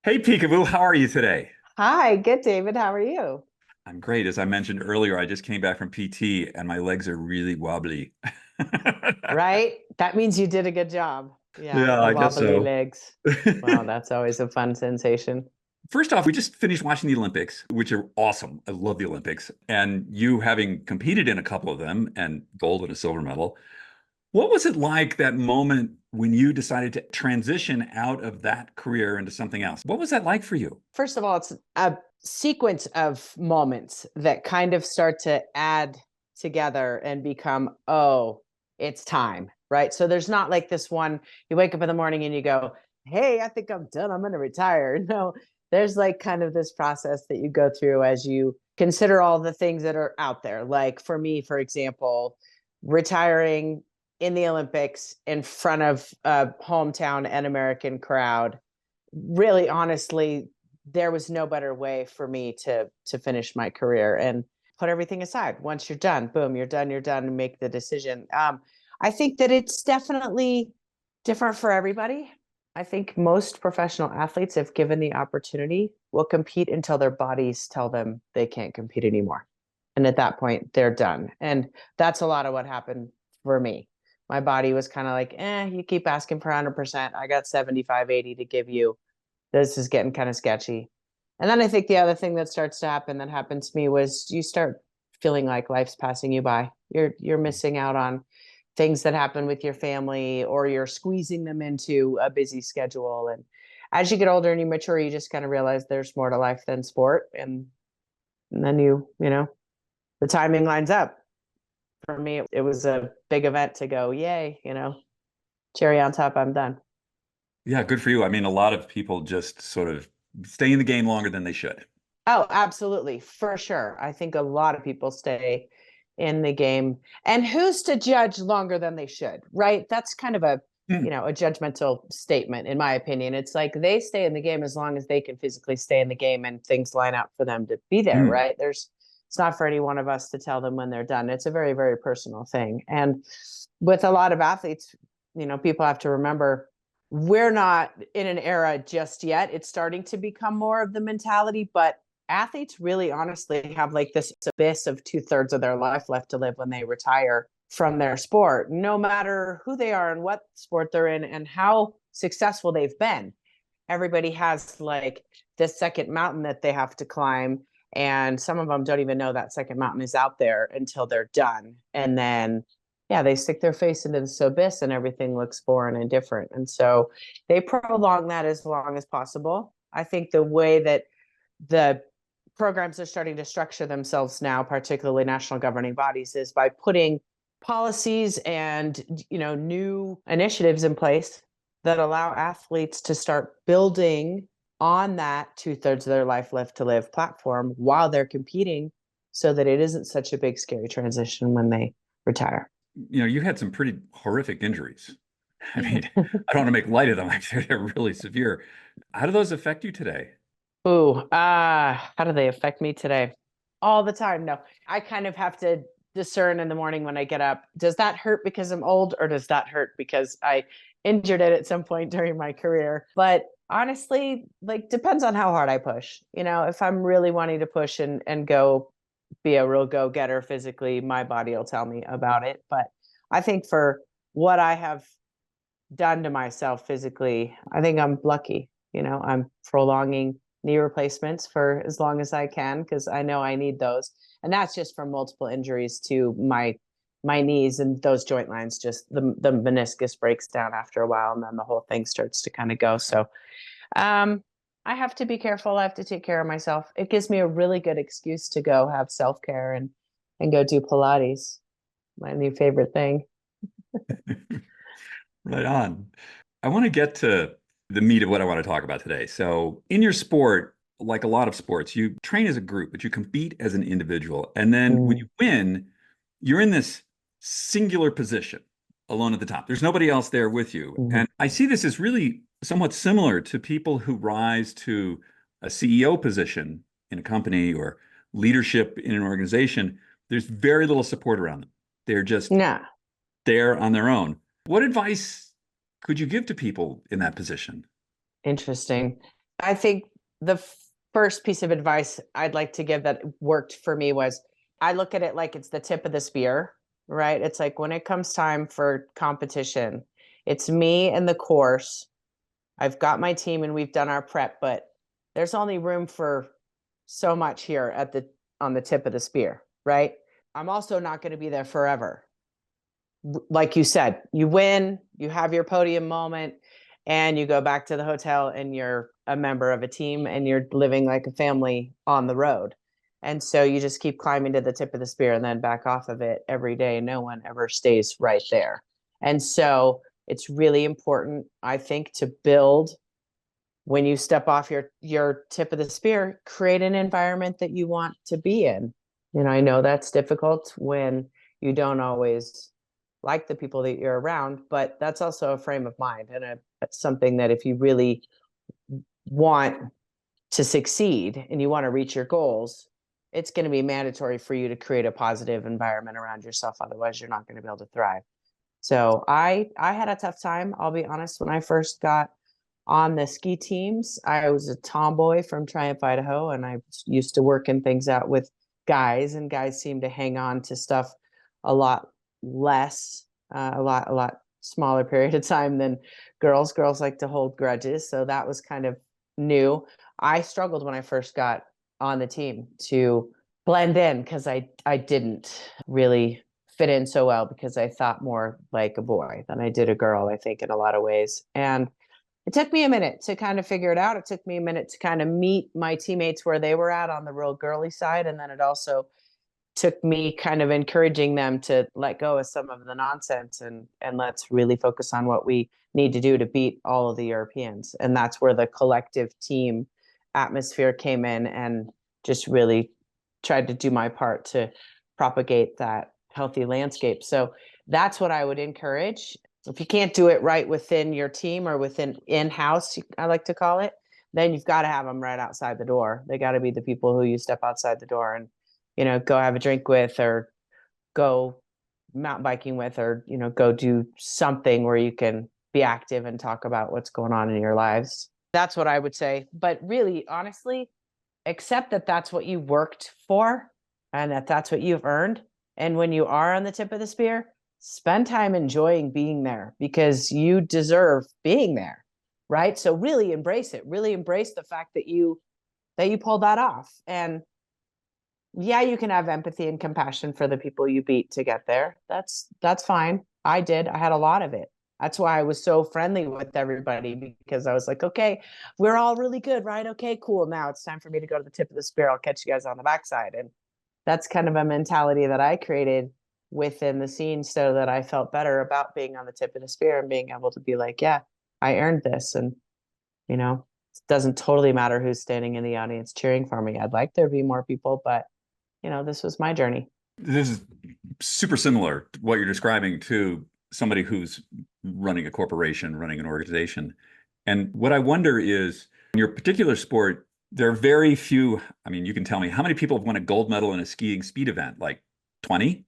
Hey, Peekaboo, how are you today? Hi, good, David. How are you? I'm great. As I mentioned earlier, I just came back from PT and my legs are really wobbly. Right? That means you did a good job. Yeah, Yeah, the I guess wobbly so. legs. Wow, that's always a fun sensation. First off, we just finished watching the Olympics, which are awesome. I love the Olympics. And you having competed in a couple of them and gold and a silver medal, what was it like that moment when you decided to transition out of that career into something else? What was that like for you? First of all, it's a sequence of moments that kind of start to add together and become, oh, it's time, right? So there's not like this one, you wake up in the morning and you go, hey, I think I'm done. I'm going to retire. No, there's like kind of this process that you go through as you consider all the things that are out there. Like for me, for example, retiring in the Olympics in front of a hometown and American crowd, really honestly, there was no better way for me to finish my career and put everything aside. Once you're done, boom, you're done, and make the decision. I think that it's definitely different for everybody. I think most professional athletes, if given the opportunity, will compete until their bodies tell them they can't compete anymore. And at that point, they're done. And that's a lot of what happened for me. My body was kind of like, you keep asking for 100%. I got 75, 80 to give you. This is getting kind of sketchy. And then I think the other thing that starts to happen that happened to me was you start feeling like life's passing you by. You're missing out on things that happen with your family, or you're squeezing them into a busy schedule. And as you get older and you mature, you just kind of realize there's more to life than sport. And then the timing lines up. For me, it was a big event to go, yay, cherry on top, I'm done. Yeah, good for you. I mean, a lot of people just sort of stay in the game longer than they should. Oh, absolutely, for sure. I think a lot of people stay in the game. And who's to judge longer than they should, right? That's kind of a judgmental statement, in my opinion. It's like they stay in the game as long as they can physically stay in the game and things line up for them to be there, Mm. right? It's not for any one of us to tell them when they're done. It's a very, very personal thing. And with a lot of athletes, people have to remember we're not in an era just yet. It's starting to become more of the mentality, but athletes really honestly have like this abyss of 2/3 of their life left to live when they retire from their sport, no matter who they are and what sport they're in and how successful they've been. Everybody has like this second mountain that they have to climb. And some of them don't even know that second mountain is out there until they're done. And then, yeah, they stick their face into this abyss and everything looks foreign and different. And so they prolong that as long as possible. I think the way that the programs are starting to structure themselves now, particularly national governing bodies, is by putting policies and new initiatives in place that allow athletes to start building on that 2/3 of their life left to live platform while they're competing, so that it isn't such a big scary transition when they retire. You had some pretty horrific injuries. I mean, I don't want to make light of them. Actually, they're really severe. How do those affect you today? Ooh, how do they affect me today? All the time. No, I kind of have to discern in the morning when I get up. Does that hurt because I'm old, or does that hurt because I injured it at some point during my career? But honestly, like depends on how hard I push. If I'm really wanting to push and go be a real go-getter physically, my body will tell me about it. But I think for what I have done to myself physically, I think I'm lucky. I'm prolonging knee replacements for as long as I can because I know I need those. And that's just from multiple injuries to my knees, and ththose joint lines, just the meniscus breaks down after a while and then the whole thing starts to kind of go. So um I have to be careful. I have to take care of myself. It gives me a really good excuse to go have self-care and go do Pilates, my new favorite thing. Right on. I want to get to the meat of what I want to talk about today. So, in your sport, like a lot of sports, you train as a group, but you compete as an individual. And then when you Mm. win, you're in this singular position alone at the top. There's nobody else there with you. Mhm. And I see this as really somewhat similar to people who rise to a CEO position in a company or leadership in an organization. There's very little support around them. They're just Yeah. there on their own. What advice could you give to people in that position? Interesting. I think the first piece of advice I'd like to give that worked for me was I look at it like it's the tip of the spear, right? It's like when it comes time for competition, it's me and the course. I've got my team and we've done our prep, but there's only room for so much here at the on the tip of the spear, right? I'm also not going to be there forever. Like you said, you win, you have your podium moment, and you go back to the hotel and you're a member of a team and you're living like a family on the road. And so you just keep climbing to the tip of the spear and then back off of it every day. No one ever stays right there. And so it's really important, I think, to build when you step off your tip of the spear, create an environment that you want to be in. I know that's difficult when you don't always like the people that you're around, but that's also a frame of mind and something that if you really want to succeed and you want to reach your goals, it's going to be mandatory for you to create a positive environment around yourself. Otherwise, you're not going to be able to thrive. So I had a tough time, I'll be honest, when I first got on the ski teams. I was a tomboy from Triumph, Idaho, and I used to working things out with guys, and guys seem to hang on to stuff a lot less, a lot smaller period of time than girls. Girls like to hold grudges, so that was kind of new. I struggled when I first got on the team to blend in because I didn't really fit in so well because I thought more like a boy than I did a girl, I think, in a lot of ways. And it took me a minute to kind of figure it out. It took me a minute to kind of meet my teammates where they were at on the real girly side. And then it also took me kind of encouraging them to let go of some of the nonsense and let's really focus on what we need to do to beat all of the Europeans. And that's where the collective team atmosphere came in and just really tried to do my part to propagate that healthy landscape. So that's what I would encourage. If you can't do it right within your team or within in-house, I like to call it, then you've got to have them right outside the door. They got to be the people who you step outside the door and, go have a drink with or go mountain biking with or, go do something where you can be active and talk about what's going on in your lives. That's what I would say. But really, honestly, accept that that's what you worked for and that that's what you've earned. And when you are on the tip of the spear, spend time enjoying being there because you deserve being there, right? So really embrace it. Really embrace the fact that you pulled that off. And yeah, you can have empathy and compassion for the people you beat to get there. That's fine. I did. I had a lot of it. That's why I was so friendly with everybody because I was like, okay, we're all really good, right? Okay, cool. Now it's time for me to go to the tip of the spear. I'll catch you guys on the backside. And that's kind of a mentality that I created within the scene so that I felt better about being on the tip of the spear and being able to be like, yeah, I earned this. And, it doesn't totally matter who's standing in the audience cheering for me. I'd like there to be more people, but this was my journey. This is super similar to what you're describing to somebody who's running a corporation, running an organization. And what I wonder is, in your particular sport, there are very few, I mean, you can tell me, how many people have won a gold medal in a skiing speed event? Like 20,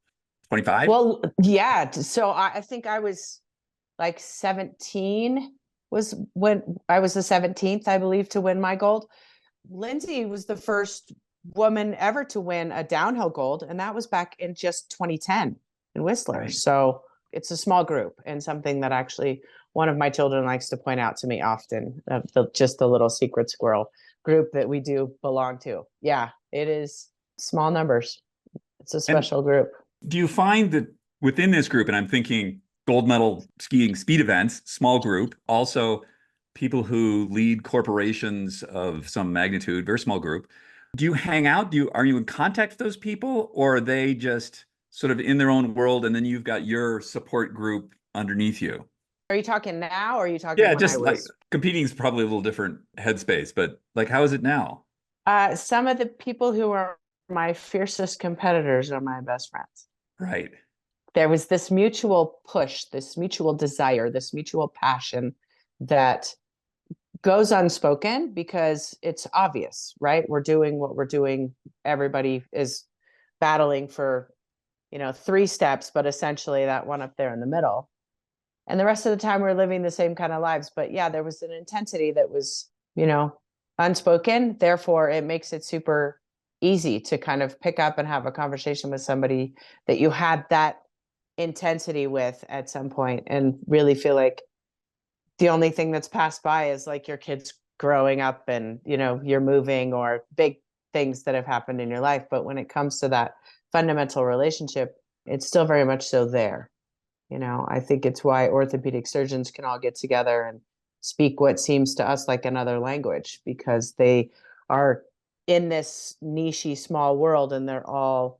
25? Well, yeah. So I think I was like 17 was when I was the 17th, I believe, to win my gold. Lindsay was the first woman ever to win a downhill gold, and that was back in just 2010 in Whistler. Right. So it's a small group and something that actually one of my children likes to point out to me often, just the little secret squirrel group that we do belong to. Yeah, it is small numbers. It's a special group. Do you find that within this group, and I'm thinking gold medal skiing speed events, small group, also people who lead corporations of some magnitude, very small group. Do you hang out? Are you in contact with those people, or are they just sort of in their own world and then you've got your support group underneath you? Are you talking now or are you talking Yeah, when just I was? like competing is probably a little different headspace, but like how is it now? Some of the people who are my fiercest competitors are my best friends. Right. There was this mutual push, this mutual desire, this mutual passion that goes unspoken because it's obvious, right? We're doing what we're doing. Everybody is battling for, 3 steps, but essentially that one up there in the middle. And the rest of the time we're living the same kind of lives. But yeah, there was an intensity that was, unspoken. Therefore, it makes it super easy to kind of pick up and have a conversation with somebody that you had that intensity with at some point and really feel like the only thing that's passed by is like your kids growing up and, you know, you're moving or big things that have happened in your life. But when it comes to that fundamental relationship, it's still very much so there. You know, I think it's why orthopedic surgeons can all get together and speak what seems to us like another language, because they are in this niche small world and they're all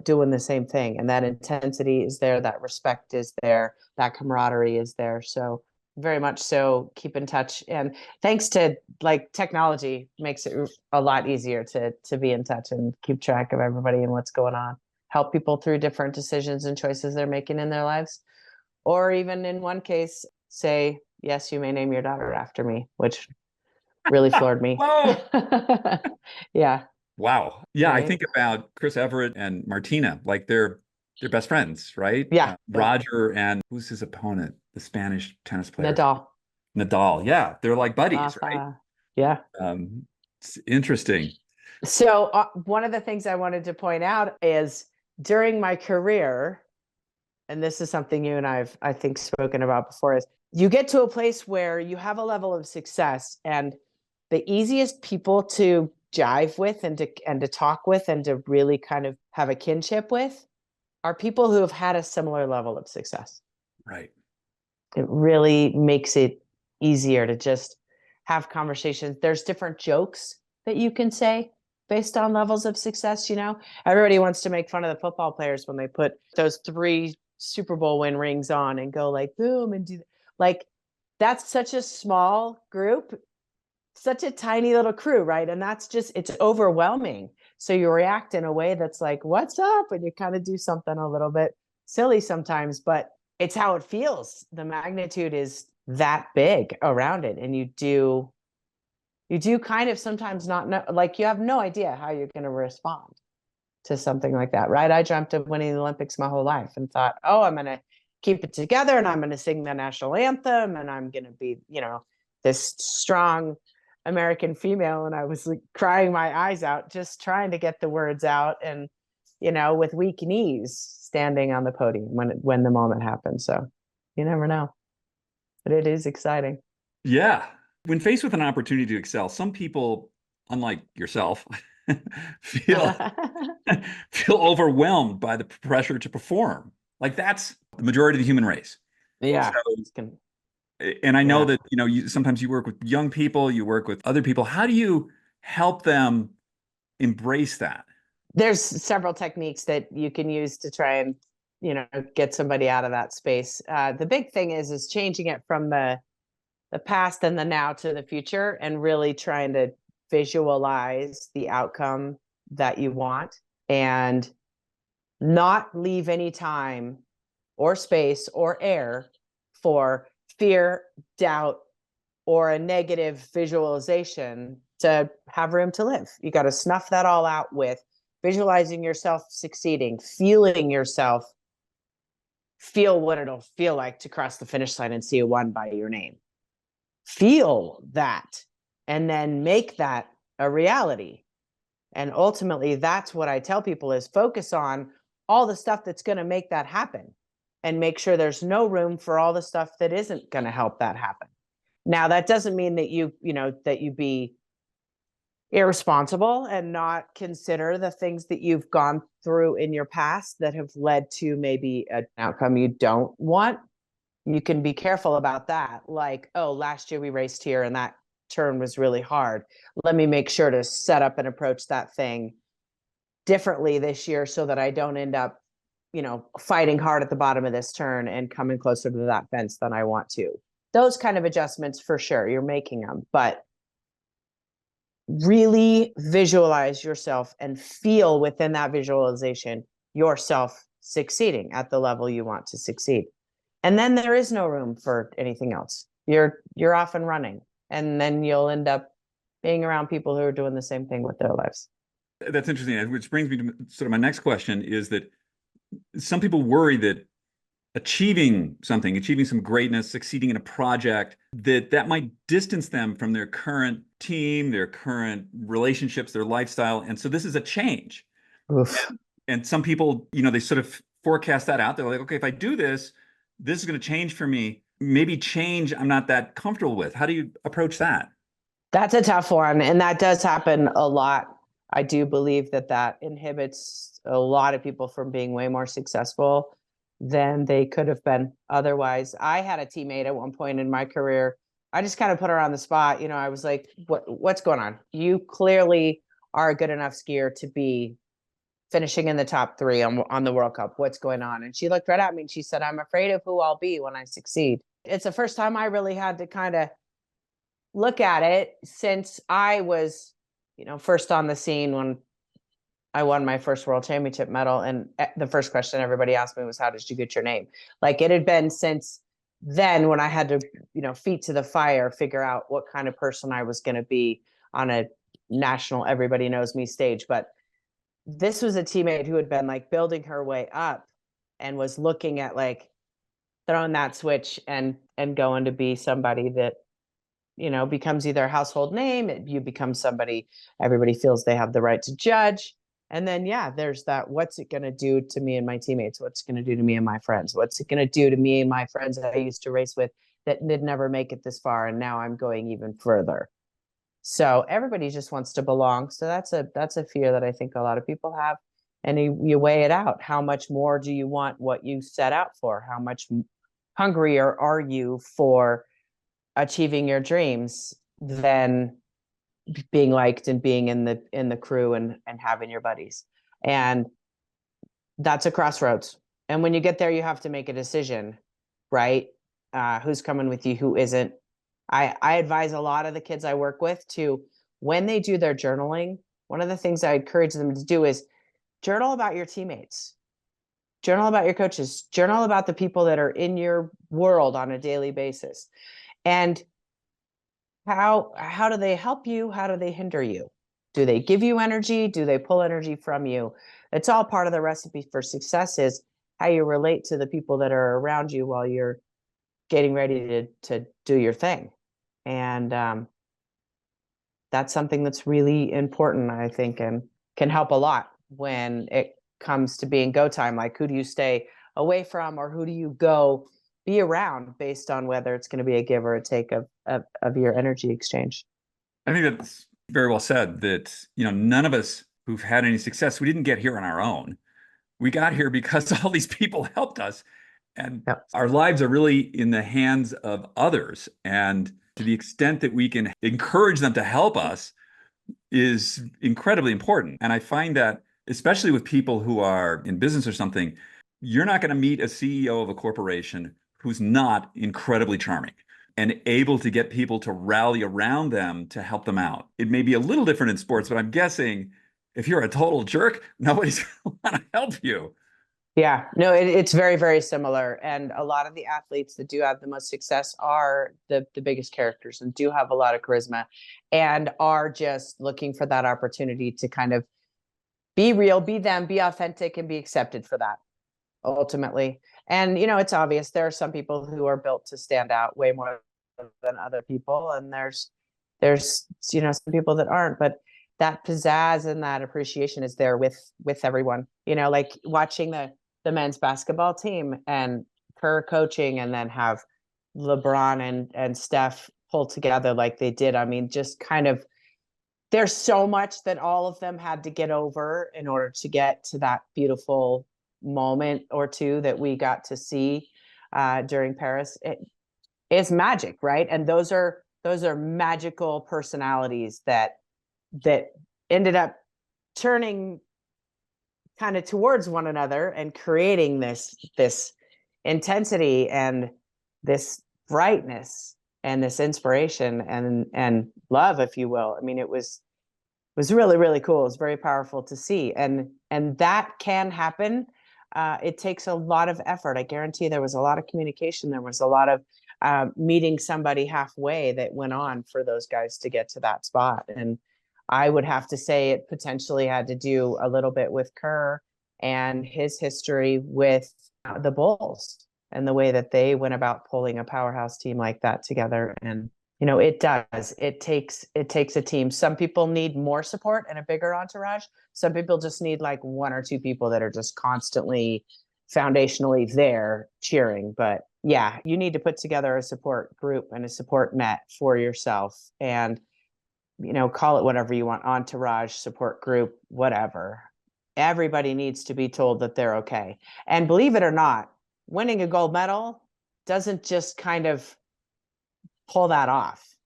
doing the same thing. And that intensity is there, that respect is there, that camaraderie is there. So very much so keep in touch. And thanks to like technology makes it a lot easier to be in touch and keep track of everybody and what's going on, help people through different decisions and choices they're making in their lives. Or even in one case, say, yes, you may name your daughter after me, which really floored me. Whoa. Yeah. Wow. Yeah, I Right. think about Chris Everett and Martina, like they're best friends, right? Yeah. Yeah. Roger and who's his opponent? The Spanish tennis player. Nadal. Nadal. Yeah, they're like buddies, right? Rafa. Yeah. It's interesting. So one of the things I wanted to point out is during my career, and this is something you and I think spoken about before, is you get to a place where you have a level of success and the easiest people to jive with and to talk with and to really kind of have a kinship with are people who have had a similar level of success. Right. It really makes it easier to just have conversations. There's different jokes that you can say based on levels of success. You know, everybody wants to make fun of the football players when they put those 3 Super Bowl win rings on and go like boom and do like that's such a small group, such a tiny little crew, right? And that's just it's overwhelming. So you react in a way that's like, what's up? And you kind of do something a little bit silly sometimes, but it's how it feels. The magnitude is that big around it. And you do kind of sometimes not know, like you have no idea how you're going to respond to something like that, right? I dreamt of winning the Olympics my whole life and thought, oh, I'm going to keep it together and I'm going to sing the national anthem and I'm going to be, you know, this strong American female. And I was like crying my eyes out, just trying to get the words out and, you know, with weak knees standing on the podium when the moment happened. So you never know, but it is exciting. Yeah. When faced with an opportunity to excel, some people, unlike yourself, feel feel overwhelmed by the pressure to perform. Like that's the majority of the human race. Yeah. So, and I know that, you know, sometimes you work with young people, you work with other people. How do you help them embrace that? There's several techniques that you can use to try and, you know, get somebody out of that space. The big thing is changing it from the past and the now to the future and really trying to visualize the outcome that you want and not leave any time or space or air for fear, doubt, or a negative visualization to have room to live. You got to snuff that all out with visualizing yourself succeeding, feeling yourself feel what it'll feel like to cross the finish line and see a 1 by your name. Feel that and then make that a reality. And ultimately, that's what I tell people is focus on all the stuff that's going to make that happen and make sure there's no room for all the stuff that isn't going to help that happen. Now, that doesn't mean that you know, that you be irresponsible and not consider the things that you've gone through in your past that have led to maybe an outcome you don't want. You can be careful about that. Like, oh, last year we raced here and that turn was really hard. Let me make sure to set up and approach that thing differently this year so that I don't end up, you know, fighting hard at the bottom of this turn and coming closer to that fence than I want to. Those kind of adjustments for sure, you're making them, but really visualize yourself and feel within that visualization yourself succeeding at the level you want to succeed. And then there is no room for anything else. You're off and running. And then you'll end up being around people who are doing the same thing with their lives. That's interesting. Which brings me to sort of my next question is that some people worry that achieving something, achieving some greatness, succeeding in a project, that might distance them from their current team, their current relationships, their lifestyle. And so this is a change. Oof. And some people, they sort of forecast that out. They're like, okay, if I do this, this is going to change for me. Maybe change I'm not that comfortable with. How do you approach that? That's a tough one. And that does happen a lot. I do believe that that inhibits a lot of people from being way more successful than they could have been otherwise. I had a teammate at one point in my career. I just kind of put her on the spot. I was like, what's going on? You clearly are a good enough skier to be finishing in the top 3 on the World Cup. What's going on? And she looked right at me and she said, I'm afraid of who I'll be when I succeed. It's the first time I really had to kind of look at it since I was, first on the scene when I won my first world championship medal. And the first question everybody asked me was, how did you get your name? Like, it had been since then when I had to, feet to the fire, figure out what kind of person I was going to be on a national, everybody knows me stage. But this was a teammate who had been like building her way up and was looking at like throwing that switch and going to be somebody that, becomes either a household name, you become somebody everybody feels they have the right to judge. And then, yeah, there's that, what's it going to do to me and my teammates? What's it going to do to me and my friends? What's it going to do to me and my friends that I used to race with that did never make it this far? And now I'm going even further. So everybody just wants to belong. So that's a fear that I think a lot of people have. And you weigh it out. How much more do you want what you set out for? How much hungrier are you for achieving your dreams than being liked and being in the crew and having your buddies? And that's a crossroads. And when you get there, you have to make a decision, right? Who's coming with you, who isn't. I advise a lot of the kids I work with to, when they do their journaling, one of the things I encourage them to do is journal about your teammates, journal about your coaches, journal about the people that are in your world on a daily basis. And how do they help you? How do they hinder you? Do they give you energy? Do they pull energy from you? It's all part of the recipe for success, is how you relate to the people that are around you while you're getting ready to do your thing. And that's something that's really important, I think, and can help a lot when it comes to being go time. Like, who do you stay away from, or who do you go be around, based on whether it's going to be a give or a take of your energy exchange. I think that's very well said, that, none of us who've had any success, we didn't get here on our own. We got here because all these people helped us. And Yep. our lives are really in the hands of others. And to the extent that we can encourage them to help us is incredibly important. And I find that, especially with people who are in business or something, you're not going to meet a CEO of a corporation who's not incredibly charming and able to get people to rally around them to help them out. It may be a little different in sports, but I'm guessing if you're a total jerk, nobody's going to want to help you. Yeah, no, it's very, very similar. And a lot of the athletes that do have the most success are the biggest characters and do have a lot of charisma and are just looking for that opportunity to kind of be real, be them, be authentic, and be accepted for that, ultimately. And, it's obvious there are some people who are built to stand out way more than other people. And there's, some people that aren't, but that pizzazz and that appreciation is there with everyone, like watching the men's basketball team and Kerr coaching, and then have LeBron and Steph pull together like they did. I mean, just kind of, there's so much that all of them had to get over in order to get to that beautiful moment or two that we got to see during Paris. It's magic, right? And those are magical personalities that ended up turning kind of towards one another and creating this intensity and this brightness and this inspiration and love, if you will. I mean, it was really, really cool. It was very powerful to see. And that can happen. It takes a lot of effort. I guarantee there was a lot of communication. There was a lot of meeting somebody halfway that went on for those guys to get to that spot. And I would have to say it potentially had to do a little bit with Kerr and his history with the Bulls and the way that they went about pulling a powerhouse team like that together. And it does. It takes a team. Some people need more support and a bigger entourage. Some people just need like one or two people that are just constantly foundationally there cheering. But yeah, you need to put together a support group and a support net for yourself, and call it whatever you want, entourage, support group, whatever. Everybody needs to be told that they're okay. And believe it or not, winning a gold medal doesn't just kind of pull that off.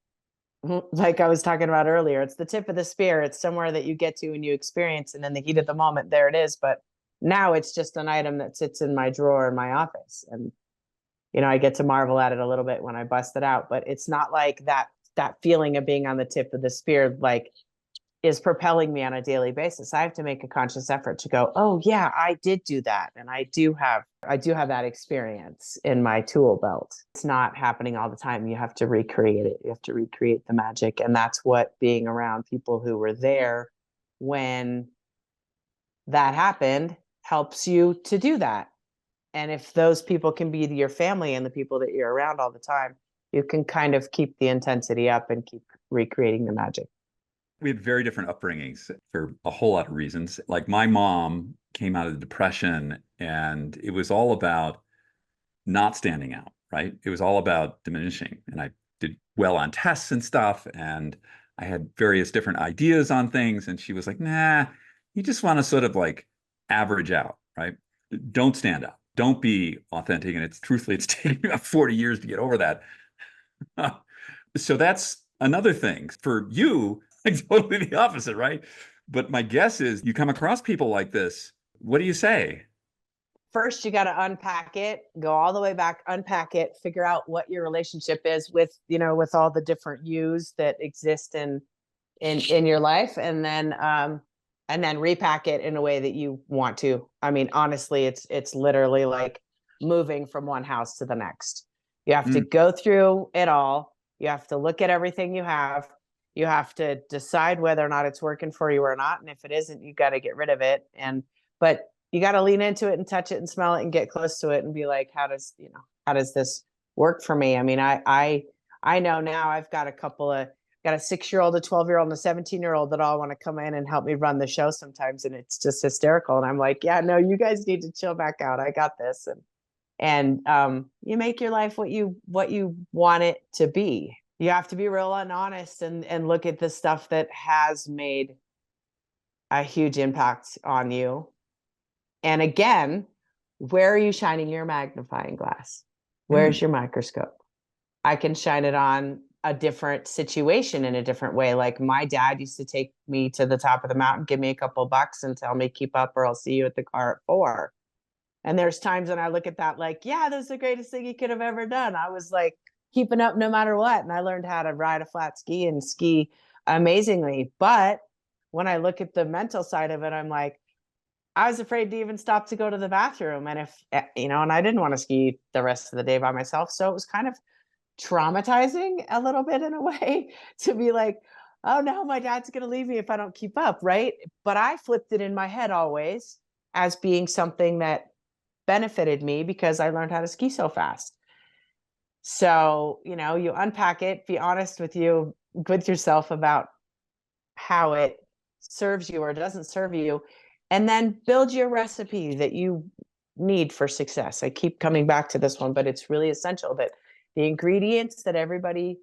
Like I was talking about earlier, it's the tip of the spear. It's somewhere that you get to and you experience, and in the heat of the moment, there it is. But now it's just an item that sits in my drawer in my office. And, I get to marvel at it a little bit when I bust it out, but it's not like that feeling of being on the tip of the spear, like, is propelling me on a daily basis. I have to make a conscious effort to go, oh yeah, I did do that. And I do have that experience in my tool belt. It's not happening all the time. You have to recreate it. You have to recreate the magic. And that's what being around people who were there when that happened helps you to do that. And if those people can be your family and the people that you're around all the time, you can kind of keep the intensity up and keep recreating the magic. We had very different upbringings for a whole lot of reasons. Like my mom came out of the Depression, and it was all about not standing out, right? It was all about diminishing. And I did well on tests and stuff, and I had various different ideas on things. And she was like, nah, you just want to sort of like average out, right? Don't stand out. Don't be authentic. And truthfully, it's taken about 40 years to get over that. So that's another thing for you. Like totally the opposite, right? But my guess is you come across people like this. What do you say? First, you got to unpack it, go all the way back, unpack it, figure out what your relationship is with, with all the different yous that exist in your life, and then repack it in a way that you want to. I mean, honestly, it's literally like moving from one house to the next. You have to go through it all. You have to look at everything you have. You have to decide whether or not it's working for you or not. And if it isn't, you got to get rid of it. But you got to lean into it and touch it and smell it and get close to it and be like, how does this work for me? I mean, I know now I've got a 6-year-old, a 12-year-old, and a 17-year-old that all want to come in and help me run the show sometimes. And it's just hysterical. And I'm like, yeah, no, you guys need to chill back out. I got this. And you make your life what you want it to be. You have to be real and honest and look at the stuff that has made a huge impact on you. And again, where are you shining your magnifying glass? Where's your microscope? I can shine it on a different situation in a different way. Like my dad used to take me to the top of the mountain, give me a couple bucks and tell me, keep up or I'll see you at the car at 4. And there's times when I look at that like, yeah, that's the greatest thing you could have ever done. I was like keeping up no matter what. And I learned how to ride a flat ski and ski amazingly. But when I look at the mental side of it, I'm like, I was afraid to even stop to go to the bathroom. And and I didn't want to ski the rest of the day by myself. So it was kind of traumatizing a little bit in a way to be like, oh no, my dad's going to leave me if I don't keep up. Right. But I flipped it in my head always as being something that benefited me because I learned how to ski so fast. So, you unpack it, be honest with yourself about how it serves you or doesn't serve you, and then build your recipe that you need for success. I keep coming back to this one, but it's really essential that the ingredients that everybody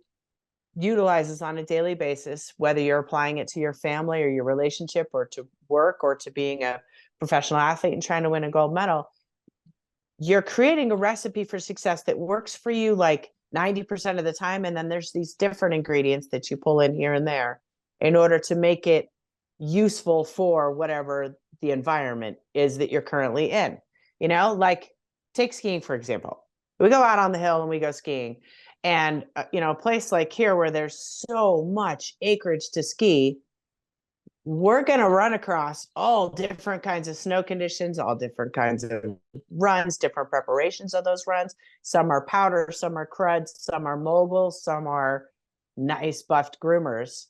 utilizes on a daily basis, whether you're applying it to your family or your relationship or to work or to being a professional athlete and trying to win a gold medal, you're creating a recipe for success that works for you like 90% of the time. And then there's these different ingredients that you pull in here and there in order to make it useful for whatever the environment is that you're currently in. Like take skiing, for example. We go out on the hill and we go skiing. And, a place like here where there's so much acreage to ski, we're going to run across all different kinds of snow conditions, all different kinds of runs, different preparations of those runs. Some are powder, some are cruds, some are moguls, some are nice buffed groomers.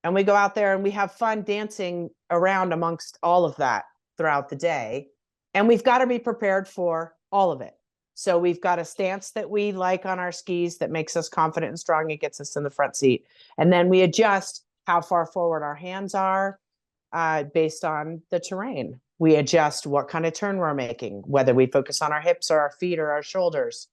And we go out there and we have fun dancing around amongst all of that throughout the day. And we've got to be prepared for all of it. So we've got a stance that we like on our skis that makes us confident and strong. It gets us in the front seat. And then we adjust how far forward our hands are based on the terrain. We adjust what kind of turn we're making, whether we focus on our hips or our feet or our shoulders.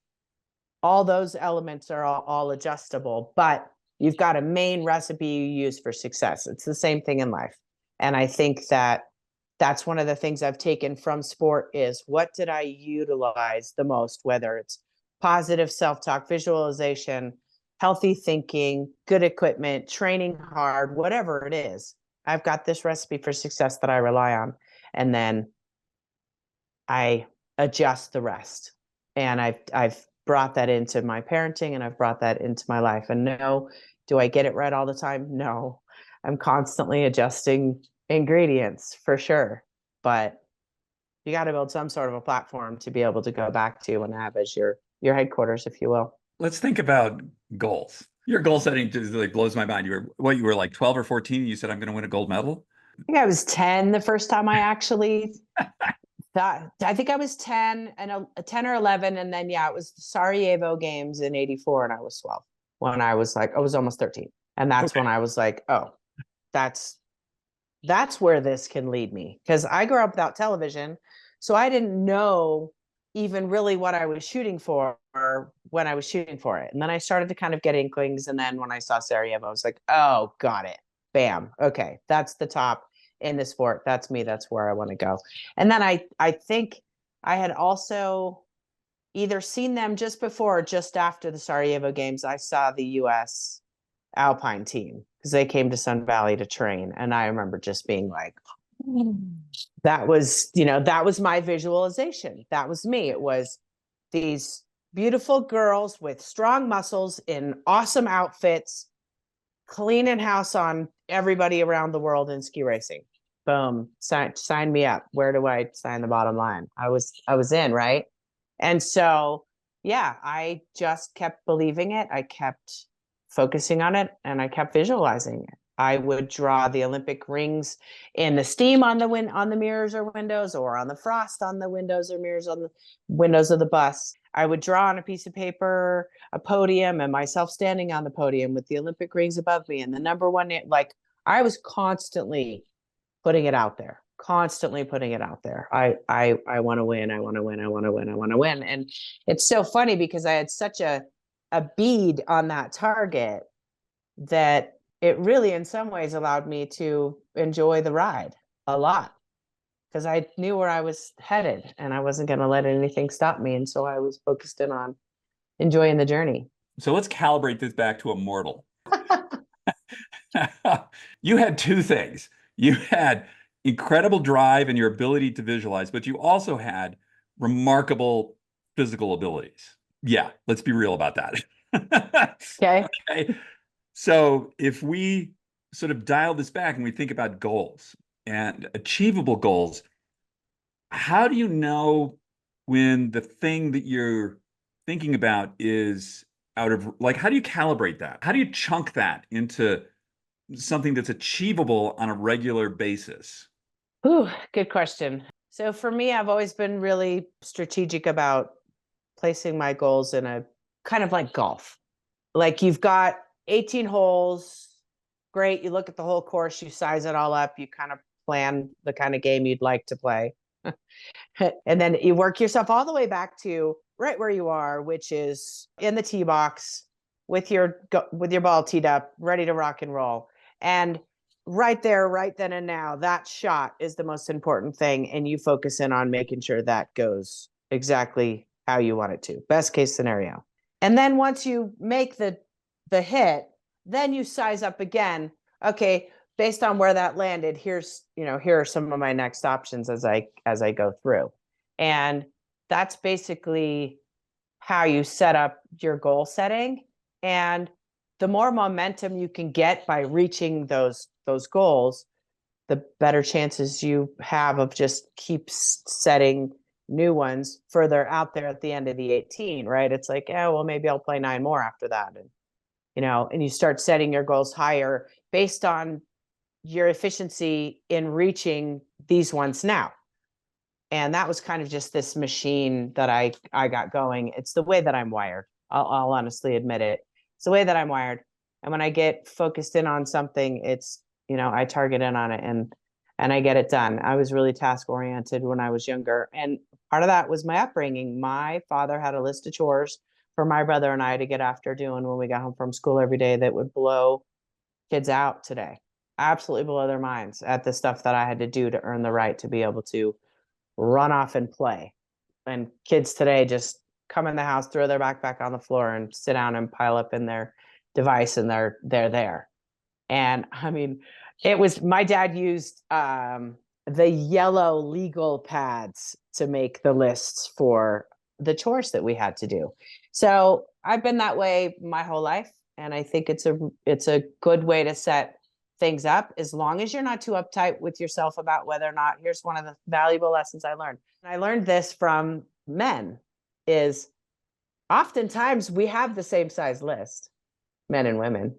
All those elements are all adjustable, but you've got a main recipe you use for success. It's the same thing in life. And I think that that's one of the things I've taken from sport is what did I utilize the most, whether it's positive self-talk, visualization, healthy thinking, good equipment, training hard, whatever it is. I've got this recipe for success that I rely on. And then I adjust the rest. And I've brought that into my parenting and I've brought that into my life. And no, do I get it right all the time? No, I'm constantly adjusting ingredients for sure. But you got to build some sort of a platform to be able to go back to and have as your headquarters, if you will. Let's think about goals. Your goal setting just like blows my mind. You were like 12 or 14. You said, I'm going to win a gold medal. I think I was 10 the first time I actually thought, I think I was 10 and 10 or 11. And then, yeah, it was the Sarajevo games in 84. And I was 12 when I was like, I was almost 13. And that's when I was like, oh, that's where this can lead me. Cause I grew up without television. So I didn't know even really what I was shooting for or when I was shooting for it. And then I started to kind of get inklings. And then when I saw Sarajevo, I was like, oh, got it. Bam. Okay. That's the top in the sport. That's me. That's where I want to go. And then I think I had also either seen them just before or just after the Sarajevo games. I saw the US Alpine team because they came to Sun Valley to train. And I remember just being like, that was, that was my visualization. That was me. It was these beautiful girls with strong muscles in awesome outfits, cleaning house on everybody around the world in ski racing. Boom. Sign me up. Where do I sign the bottom line? I was in, right? And so, yeah, I just kept believing it. I kept focusing on it and I kept visualizing it. I would draw the Olympic rings in the steam on the mirrors or windows, or on the frost on the windows or mirrors on the windows of the bus. I would draw on a piece of paper a podium and myself standing on the podium with the Olympic rings above me and the number one. Like I was constantly putting it out there. I want to win. I want to win. I want to win. I want to win. And it's so funny because I had such a bead on that target that it really in some ways allowed me to enjoy the ride a lot because I knew where I was headed and I wasn't going to let anything stop me. And so I was focused in on enjoying the journey. So let's calibrate this back to a mortal. You had two things. You had incredible drive and your ability to visualize, but you also had remarkable physical abilities. Yeah, let's be real about that. Okay. Okay. So if we sort of dial this back and we think about goals and achievable goals, how do you know when the thing that you're thinking about is out of, like, how do you calibrate that? How do you chunk that into something that's achievable on a regular basis? Ooh, good question. So for me, I've always been really strategic about placing my goals in a kind of like golf. Like you've got 18 holes, great. You look at the whole course, you size it all up, you kind of plan the kind of game you'd like to play. And then you work yourself all the way back to right where you are, which is in the tee box with your ball teed up, ready to rock and roll. And right there, right then and now, that shot is the most important thing. And you focus in on making sure that goes exactly how you want it to. Best case scenario. And then once you make the hit, then you size up again. Okay, based on where that landed, here are some of my next options as I go through. And that's basically how you set up your goal setting. And the more momentum you can get by reaching those goals, the better chances you have of just keep setting new ones further out there at the end of the 18, right? It's like, oh, well, maybe I'll play 9 more after that. And, and you start setting your goals higher based on your efficiency in reaching these ones now. And that was kind of just this machine that I got going. It's the way that I'm wired. I'll honestly admit it. It's the way that I'm wired. And when I get focused in on something, it's, I target in on it and I get it done. I was really task oriented when I was younger. And part of that was my upbringing. My father had a list of chores for my brother and I to get after doing when we got home from school every day that would blow kids out today. Absolutely blow their minds at the stuff that I had to do to earn the right to be able to run off and play. And kids today just come in the house, throw their backpack on the floor and sit down and pile up in their device and they're there. And I mean, it was, my dad used the yellow legal pads to make the lists for the chores that we had to do. So I've been that way my whole life. And I think it's a good way to set things up, as long as you're not too uptight with yourself about whether or not. Here's one of the valuable lessons I learned. And I learned this from men, is oftentimes we have the same size list, men and women.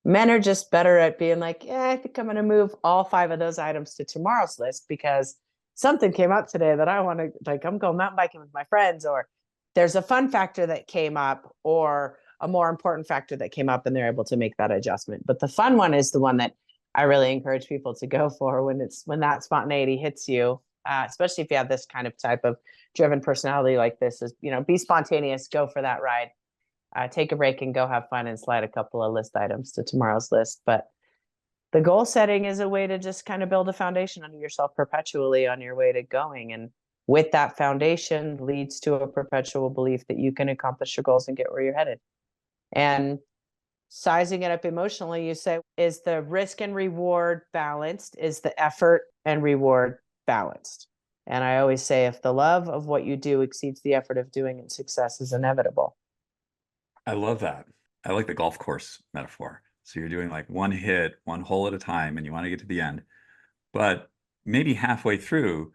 Men are just better at being like, yeah, I think I'm going to move all 5 of those items to tomorrow's list because something came up today that I want to, like, I'm going mountain biking with my friends, or there's a fun factor that came up, or a more important factor that came up, and they're able to make that adjustment. But the fun one is the one that I really encourage people to go for when that spontaneity hits you, especially if you have this kind of type of driven personality like this. Is, be spontaneous, go for that ride, take a break and go have fun and slide a couple of list items to tomorrow's list. But the goal setting is a way to just kind of build a foundation under yourself perpetually on your way to going. And with that foundation leads to a perpetual belief that you can accomplish your goals and get where you're headed. And sizing it up emotionally, you say, is the risk and reward balanced? Is the effort and reward balanced? And I always say, if the love of what you do exceeds the effort of doing it, success is inevitable. I love that. I like the golf course metaphor. So you're doing like one hit, one hole at a time, and you want to get to the end. But maybe halfway through,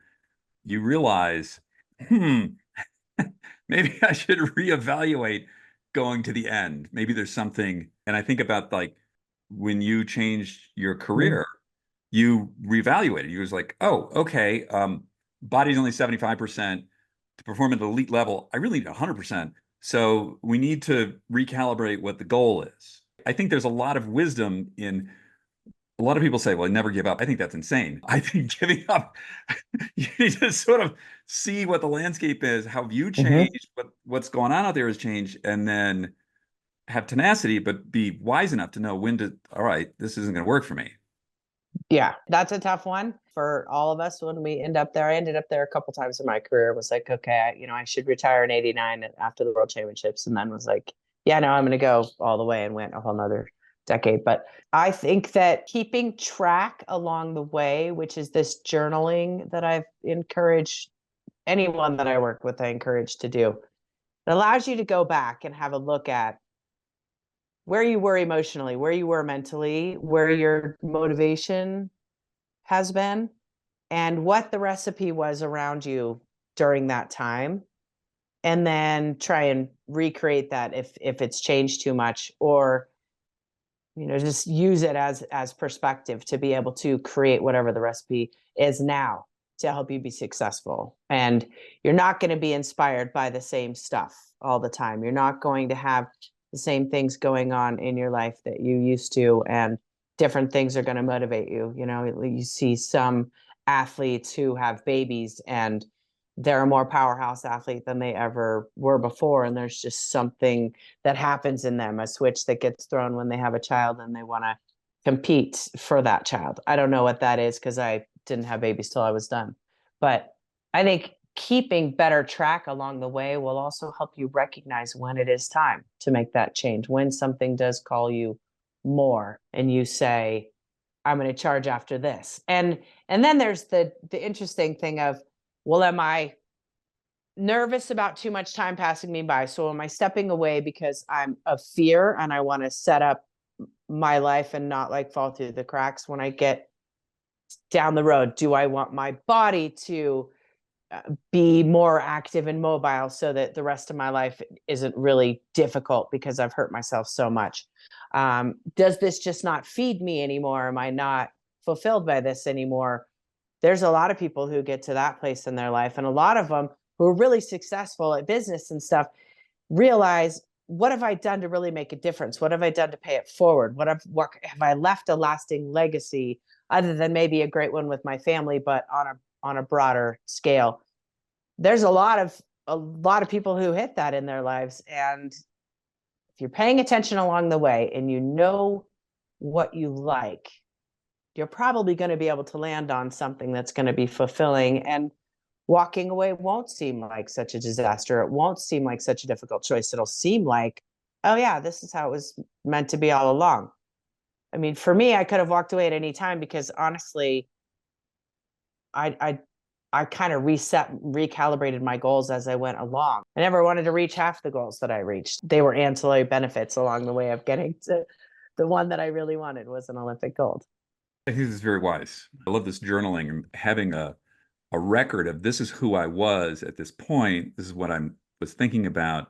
you realize, maybe I should reevaluate going to the end. Maybe there's something. And I think about, like, when you changed your career, you reevaluated. You was like, oh, okay, body's only 75%. To perform at the elite level, I really need 100%. So we need to recalibrate what the goal is. I think there's a lot of wisdom in, a lot of people say, well, never give up. I think that's insane. I think giving up, you need to sort of see what the landscape is, how you change, what's going on out there has changed, and then have tenacity, but be wise enough to know when to, all right, this isn't going to work for me. Yeah, that's a tough one for all of us when we end up there. I ended up there a couple times in my career. Was like, okay, I should retire in '89 after the World Championships, and then was like, yeah, no, I'm going to go all the way, and went a whole nother decade. But I think that keeping track along the way, which is this journaling that I've encouraged anyone that I work with, I encourage to do, it allows you to go back and have a look at where you were emotionally, where you were mentally, where your motivation has been, and what the recipe was around you during that time. And then try and recreate that if it's changed too much, or just use it as perspective to be able to create whatever the recipe is now to help you be successful. And you're not going to be inspired by the same stuff all the time. You're not going to have the same things going on in your life that you used to, and different things are going to motivate you. You see some athletes who have babies and they're a more powerhouse athlete than they ever were before. And there's just something that happens in them, a switch that gets thrown when they have a child and they want to compete for that child. I don't know what that is because I didn't have babies till I was done. But I think keeping better track along the way will also help you recognize when it is time to make that change, when something does call you more and you say, I'm going to charge after this. And then there's the interesting thing of, well, am I nervous about too much time passing me by? So am I stepping away because I'm of fear and I want to set up my life and not like fall through the cracks when I get down the road? Do I want my body to be more active and mobile so that the rest of my life isn't really difficult because I've hurt myself so much? Does this just not feed me anymore? Am I not fulfilled by this anymore? there's a lot of people who get to that place in their life, and a lot of them who are really successful at business and stuff realize, what have I done to really make a difference? What have I done to pay it forward? What have I left a lasting legacy, other than maybe a great one with my family, but on a broader scale? There's a lot of people who hit that in their lives, and if you're paying attention along the way and you know what you like, you're probably going to be able to land on something that's going to be fulfilling, and walking away won't seem like such a disaster. It won't seem like such a difficult choice. It'll seem like, oh yeah, this is how it was meant to be all along. I mean, for me, I could have walked away at any time, because honestly, I kind of recalibrated my goals as I went along. I never wanted to reach half the goals that I reached. They were ancillary benefits along the way of getting to the one that I really wanted, was an Olympic gold. I think this is very wise. I love this journaling and having a record of, this is who I was at this point. This is what I was thinking about.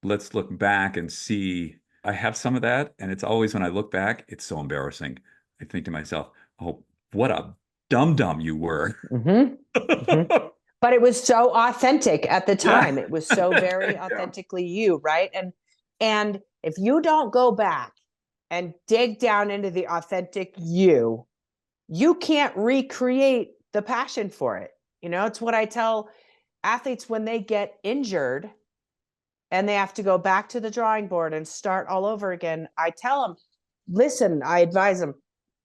Let's look back and see. I have some of that. And it's always, when I look back, it's so embarrassing. I think to myself, oh, what a dum-dum you were. Mm-hmm. Mm-hmm. But it was so authentic at the time. Yeah. It was so very authentically you, right? And if you don't go back and dig down into the authentic you can't recreate the passion for it. You know, it's what I tell athletes when they get injured and they have to go back to the drawing board and start all over again. I tell them, listen, I advise them,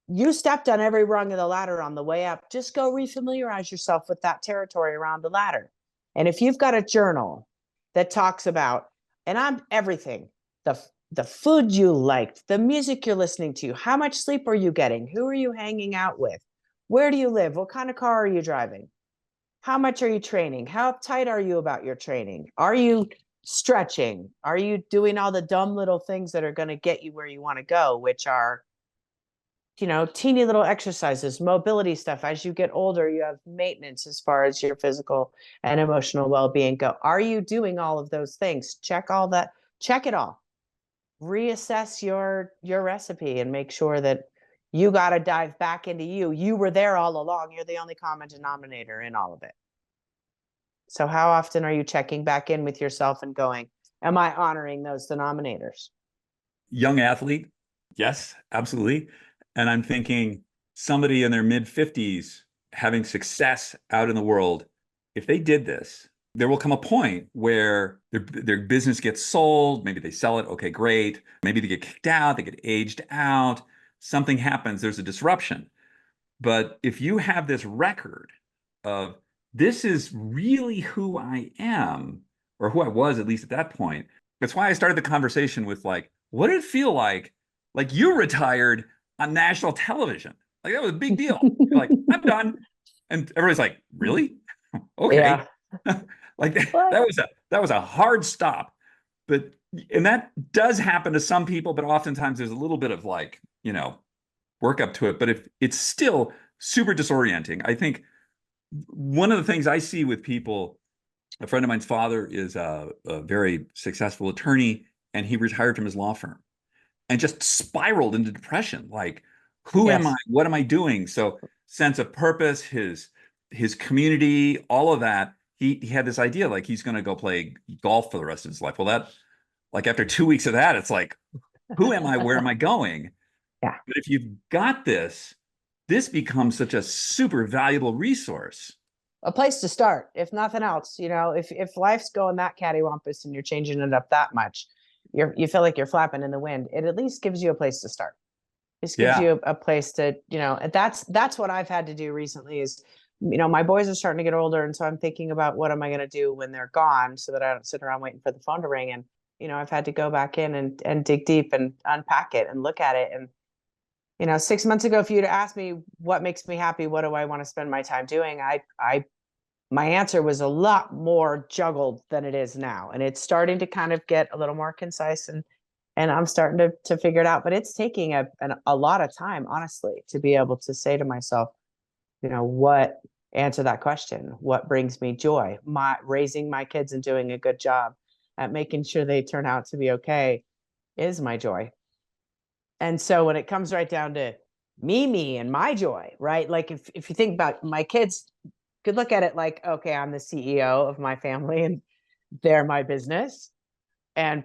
you stepped on every rung of the ladder on the way up. Just go refamiliarize yourself with that territory around the ladder. And if you've got a journal that talks about, and I'm everything, the food you liked, the music you're listening to, how much sleep are you getting? Who are you hanging out with? Where do you live? What kind of car are you driving? How much are you training? How uptight are you about your training? Are you stretching? Are you doing all the dumb little things that are going to get you where you want to go, which are, you know, teeny little exercises, mobility stuff. As you get older, you have maintenance as far as your physical and emotional well-being go. Are you doing all of those things? Check all that, check it all. Reassess your recipe and make sure that you got to dive back into you. You were there all along. You're the only common denominator in all of it. So how often are you checking back in with yourself and going, am I honoring those denominators? Young athlete, yes, absolutely. And I'm thinking, somebody in their mid-50s having success out in the world, if they did this, there will come a point where their business gets sold. Maybe they sell it. Okay, great. Maybe they get kicked out. They get aged out. Something happens. There's a disruption. But if you have this record of, this is really who I am, or who I was, at least at that point. That's why I started the conversation with, like, what did it feel like you retired on national television? Like, that was a big deal. You're like, I'm done. And everybody's like, really? Okay. Yeah. Like, that was a hard stop. But, and that does happen to some people, but oftentimes there's a little bit of, like, you know, work up to it. But if it's still super disorienting, I think one of the things I see with people, a friend of mine's father is a very successful attorney, and he retired from his law firm and just spiraled into depression. Like, who am I? What am I doing? So sense of purpose, his community, all of that. He had this idea, like, he's going to go play golf for the rest of his life. Well, that, like, after 2 weeks of that, it's like, who am I? Where am I going? Yeah. But if you've got this becomes such a super valuable resource. A place to start, if nothing else. You know, if life's going that cattywampus and you're changing it up that much, you feel like you're flapping in the wind, it at least gives you a place to start. This gives you a place to, you know, and that's what I've had to do recently is, you know, my boys are starting to get older. And so I'm thinking about, what am I going to do when they're gone, so that I don't sit around waiting for the phone to ring. And, you know, I've had to go back in and dig deep and unpack it and look at it. And, you know, 6 months ago, if you'd asked me what makes me happy, what do I want to spend my time doing, my answer was a lot more juggled than it is now. And it's starting to kind of get a little more concise, and I'm starting to figure it out. But it's taking a lot of time, honestly, to be able to say to myself, you know, answer that question. What brings me joy? Raising my kids and doing a good job at making sure they turn out to be okay is my joy. And so when it comes right down to me and my joy, right? Like if you think about my kids, could look at it like, okay, I'm the CEO of my family and they're my business. And,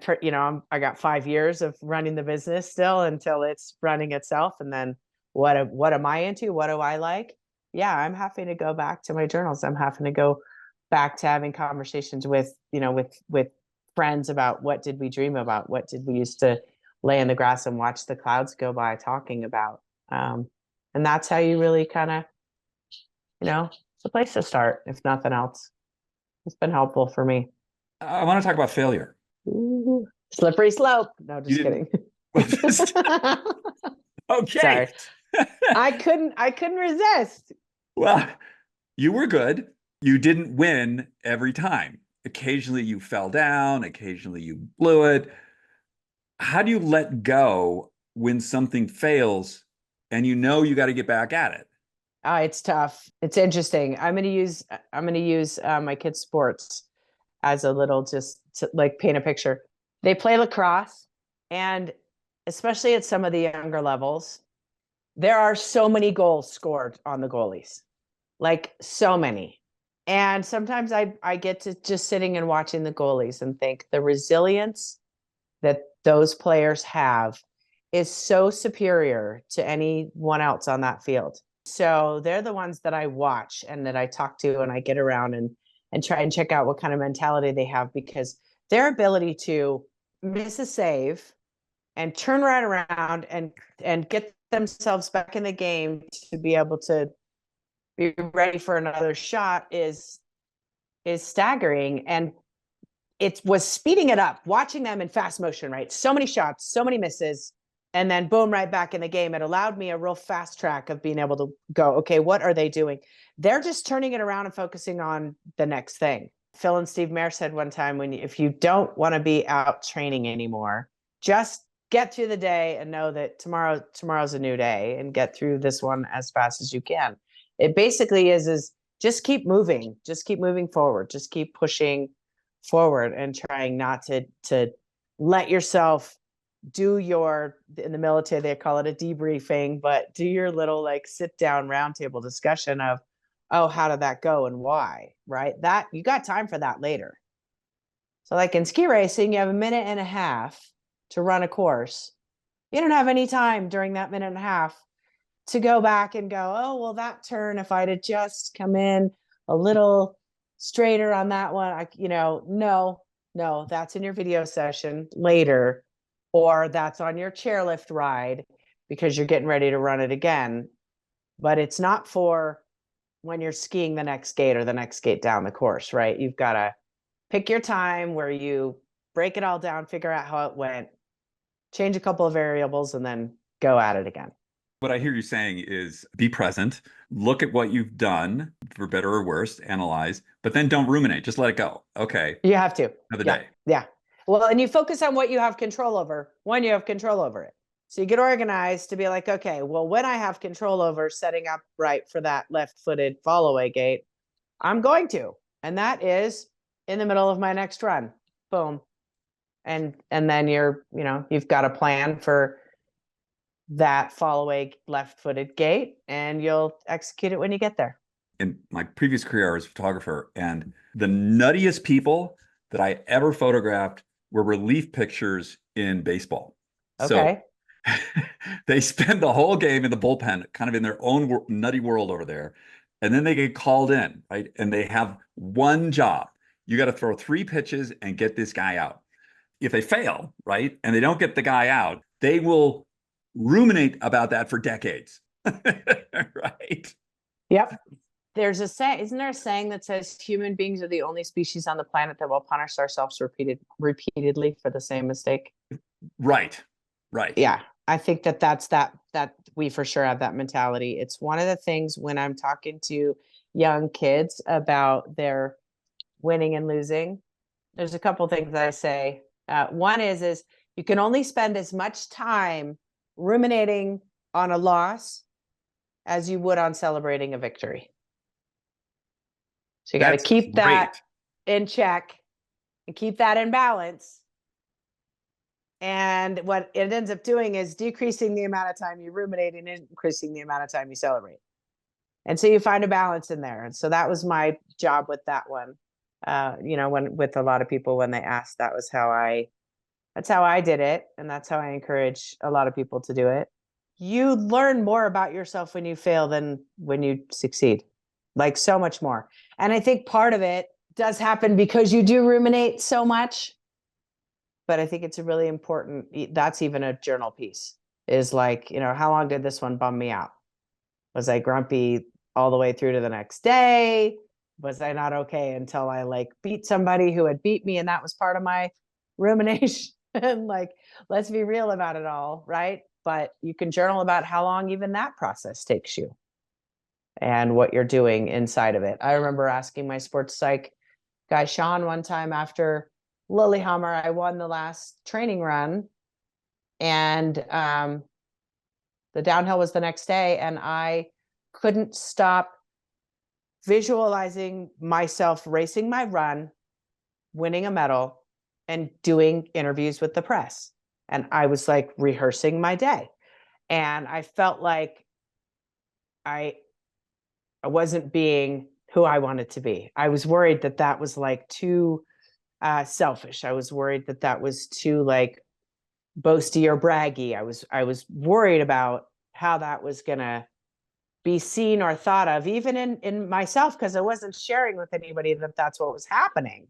I got 5 years of running the business still until it's running itself. And then what am I into? What do I like? Yeah, I'm happy to go back to my journals. I'm having to go back to having conversations with, with friends about what did we dream about? What did we used to lay in the grass and watch the clouds go by talking about? And that's how you really kind of, it's a place to start, if nothing else. It's been helpful for me. I want to talk about failure. Ooh, slippery slope. No, You just kidding. Okay. Sorry. I couldn't resist. Well, you were good. You didn't win every time. Occasionally you fell down, occasionally you blew it. How do you let go when something fails and you know you got to get back at it? It's tough. It's interesting. I'm gonna use my kids' sports as a little, just to like paint a picture. They play lacrosse, and especially at some of the younger levels, there are so many goals scored on the goalies, like so many. And sometimes I get to just sitting and watching the goalies and think the resilience that those players have is so superior to anyone else on that field. So they're the ones that I watch and that I talk to, and I get around and try and check out what kind of mentality they have, because their ability to miss a save and turn right around and get themselves back in the game to be able to be ready for another shot is staggering. And it was speeding it up, watching them in fast motion, right? So many shots, so many misses, and then boom, right back in the game. It allowed me a real fast track of being able to go, okay, what are they doing? They're just turning it around and focusing on the next thing. Phil and Steve Mayer said one time, if you don't want to be out training anymore, just get through the day and know that tomorrow's a new day, and get through this one as fast as you can. It basically is just keep moving forward, just keep pushing forward, and trying not to let yourself do in the military they call it a debriefing, but do your little like sit down roundtable discussion of, oh, how did that go and why, right? That you got time for that later. So like in ski racing, you have a minute and a half to run a course. You don't have any time during that minute and a half to go back and go, oh, well, that turn, if I'd have just come in a little straighter on that one, no, that's in your video session later, or that's on your chairlift ride because you're getting ready to run it again. But it's not for when you're skiing the next gate or the next gate down the course, right? You've got to pick your time where you break it all down, figure out how it went, change a couple of variables, and then go at it again. What I hear you saying is be present, look at what you've done, for better or worse, analyze, but then don't ruminate. Just let it go. Okay, You have to. another Yeah. day. Yeah. Well, and you focus on what you have control over when you have control over it. So you get organized to be like, okay, well, when I have control over setting up right for that left-footed fall away gate, I'm going to. And that is in the middle of my next run. Boom. And then you've got a plan for that fall away left-footed gate, and you'll execute it when you get there. In my previous career, I was a photographer, and the nuttiest people that I ever photographed were relief pictures in baseball. Okay. So they spend the whole game in the bullpen, kind of in their own nutty world over there. And then they get called in, right? And they have one job. You got to throw 3 pitches and get this guy out. If they fail, right, and they don't get the guy out, they will ruminate about that for decades. Right? Yep. There's a saying, isn't there a saying that says human beings are the only species on the planet that will punish ourselves repeatedly for the same mistake? Right. Right. Yeah. I think that we for sure have that mentality. It's one of the things when I'm talking to young kids about their winning and losing. There's a couple things that I say. One is you can only spend as much time ruminating on a loss as you would on celebrating a victory. So you got to keep that in check and keep that in balance. And what it ends up doing is decreasing the amount of time you ruminate and increasing the amount of time you celebrate. And so you find a balance in there. And so that was my job with that one. When with a lot of people, when they asked, that's how I did it. And that's how I encourage a lot of people to do it. You learn more about yourself when you fail than when you succeed, like so much more. And I think part of it does happen because you do ruminate so much. But I think it's a really important, that's even a journal piece, is like, how long did this one bum me out? Was I grumpy all the way through to the next day? Was I not okay until I like beat somebody who had beat me? And that was part of my rumination. And like, let's be real about it all, right? But you can journal about how long even that process takes you and what you're doing inside of it. I remember asking my sports psych guy, Sean, one time after Lillehammer, I won the last training run, and the downhill was the next day, and I couldn't stop visualizing myself racing my run, winning a medal, and doing interviews with the press. And I was like rehearsing my day, and I felt like I wasn't being who I wanted to be. I was worried that that was like too selfish. I was worried that that was too like boasty or braggy. I was worried about how that was gonna be seen or thought of, even in myself, because I wasn't sharing with anybody that that's what was happening.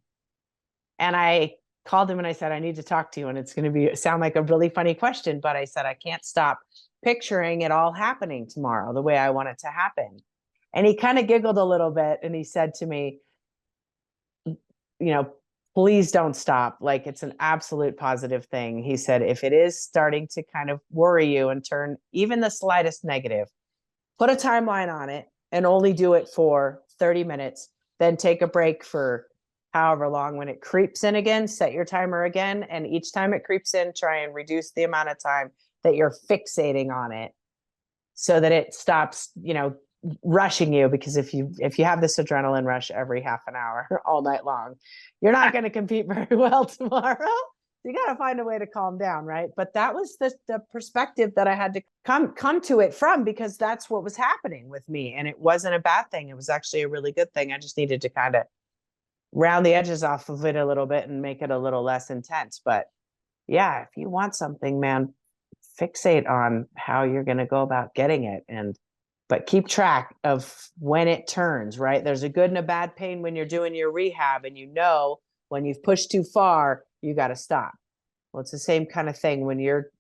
And I called him and I said, I need to talk to you. And it's going to sound like a really funny question, but I said, I can't stop picturing it all happening tomorrow the way I want it to happen. And he kind of giggled a little bit and he said to me, please don't stop. Like, it's an absolute positive thing. He said, if it is starting to kind of worry you and turn even the slightest negative, put a timeline on it and only do it for 30 minutes, then take a break for however long. When it creeps in again, set your timer again. And each time it creeps in, try and reduce the amount of time that you're fixating on it so that it stops, rushing you. Because if you have this adrenaline rush every half an hour all night long, you're not going to compete very well tomorrow. You got to find a way to calm down, right? But that was the perspective that I had to come to it from, because that's what was happening with me. And it wasn't a bad thing. It was actually a really good thing. I just needed to kind of round the edges off of it a little bit and make it a little less intense. But yeah, if you want something, man, fixate on how you're going to go about getting it, but keep track of when it turns, right? There's a good and a bad pain when you're doing your rehab, and when you've pushed too far, you got to stop. Well, it's the same kind of thing when you're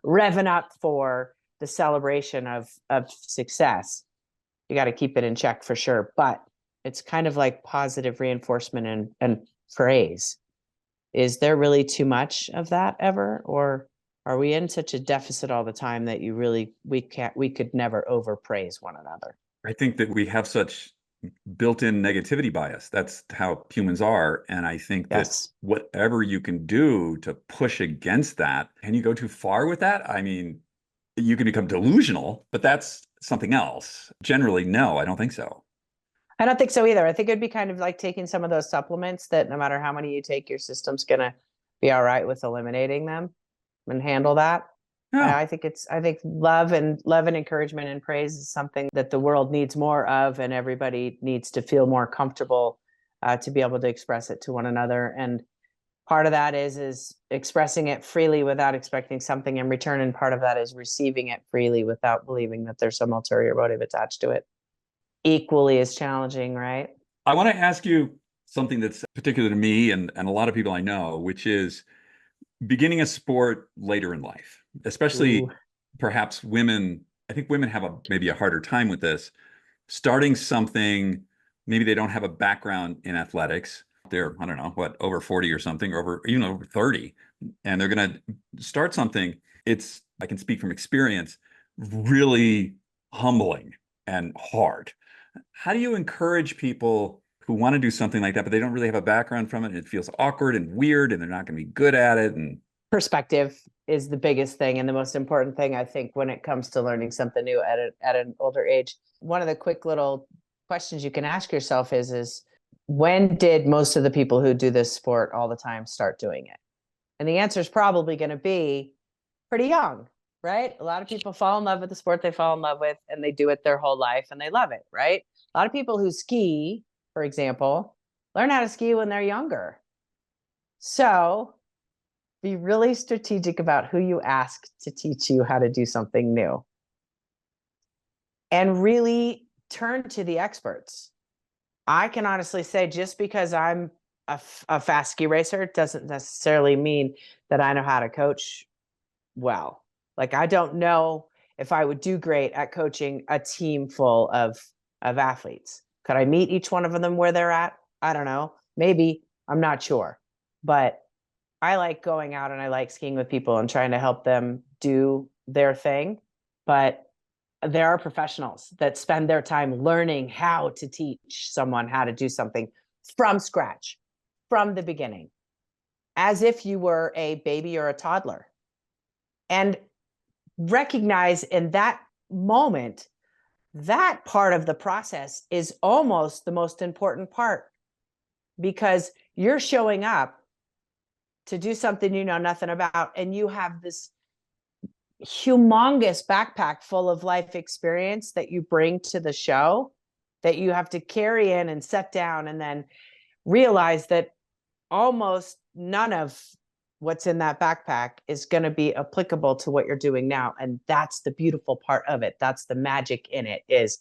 revving up for the celebration of success. You got to keep it in check for sure. But it's kind of like positive reinforcement and praise. Is there really too much of that ever? Or are we in such a deficit all the time that we could never overpraise one another? I think that we have such built-in negativity bias. That's how humans are. And I think that whatever you can do to push against that, and you go too far with that, I mean, you can become delusional, but that's something else. Generally, no, I don't think so. I don't think so either. I think it'd be kind of like taking some of those supplements that no matter how many you take, your system's going to be all right with eliminating them and handle that. Yeah. I think love and encouragement and praise is something that the world needs more of, and everybody needs to feel more comfortable to be able to express it to one another. And part of that is expressing it freely without expecting something in return, and part of that is receiving it freely without believing that there's some ulterior motive attached to it. Equally as challenging, right? I want to ask you something that's particular to me and a lot of people I know, which is beginning a sport later in life, especially perhaps women. I think women have maybe a harder time with this. Starting something, maybe they don't have a background in athletics. They're, I don't know, over 40 or something, or even over 30, and they're going to start something. I can speak from experience, really humbling and hard. How do you encourage people who want to do something like that, but they don't really have a background from it, and it feels awkward and weird, and they're not going to be good at it? And perspective is the biggest thing and the most important thing, I think, when it comes to learning something new at an older age. One of the quick little questions you can ask yourself is when did most of the people who do this sport all the time start doing it? And the answer is probably going to be pretty young, right? A lot of people fall in love with the sport they fall in love with, and they do it their whole life and they love it, right? A lot of people who ski, for example, learn how to ski when they're younger. So be really strategic about who you ask to teach you how to do something new. And really turn to the experts. I can honestly say, just because I'm a fast ski racer doesn't necessarily mean that I know how to coach well. Like, I don't know if I would do great at coaching a team full of athletes. Could I meet each one of them where they're at? I don't know. Maybe. I'm not sure. But I like going out and I like skiing with people and trying to help them do their thing. But there are professionals that spend their time learning how to teach someone how to do something from scratch, from the beginning, as if you were a baby or a toddler. And recognize in that moment, that part of the process is almost the most important part, because you're showing up to do something you know nothing about, and you have this humongous backpack full of life experience that you bring to the show that you have to carry in and set down, and then realize that almost none of what's in that backpack is going to be applicable to what you're doing now. And that's the beautiful part of it. That's the magic in it, is